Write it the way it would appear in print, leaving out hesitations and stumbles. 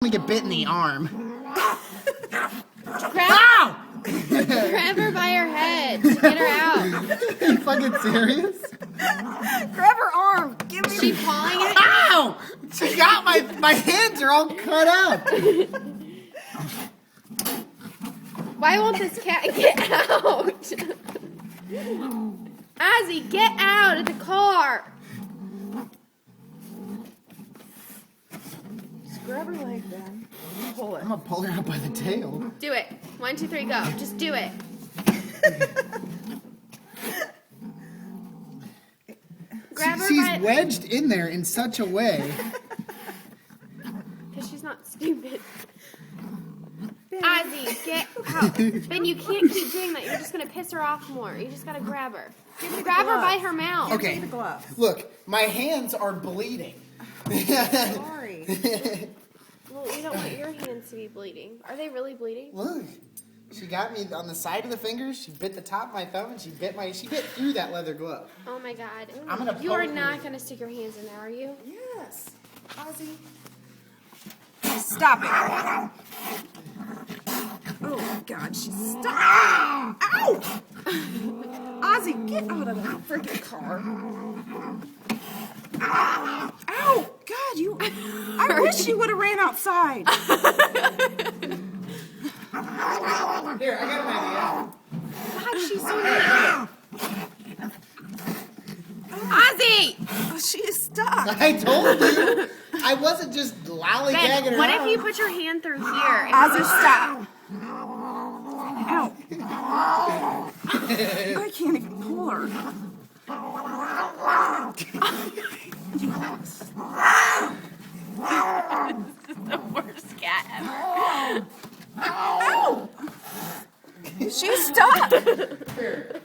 me get bit in the arm. Grab her by her head to get her out. Are you fucking serious? Grab her arm. Give me. Is she pawing it? Ow! She got my hands are all cut up. Why won't this cat get out? Ozzy, get out of the car. Just grab her leg then. Pull it. I'm gonna pull her out by the tail. Do it. 1, 2, 3, go. Just do it. Grab her She's by... wedged in there in such a way. Because she's not stupid. Ozzy, get out. Ben, you can't keep doing that. You're just going to piss her off more. You just got to grab her. Grab her by her mouth. Okay. Give me the glove. Look, my hands are bleeding. Sorry. Well, you don't want your hands to be bleeding. Are they really bleeding? Look, she got me on the side of the fingers. She bit the top of my thumb, and she bit through that leather glove. Oh my God. I'm gonna You are poke her. not going to stick your hands in there, are you? Yes. Ozzy. Stop it. Oh, God. She's stuck. Ow! Ozzy, get out of the freaking car. Ow! God, you... I wish you would have ran outside. Here, I got an idea. God, she's so mean. Ozzy! Oh, she is stuck. I told you. I wasn't just lollygagging Ben, her what out. if you put your hand through here? And Ozzy, stop. Ow. I can't even pull her. This is the worst cat ever. Ow! She's stuck. Here.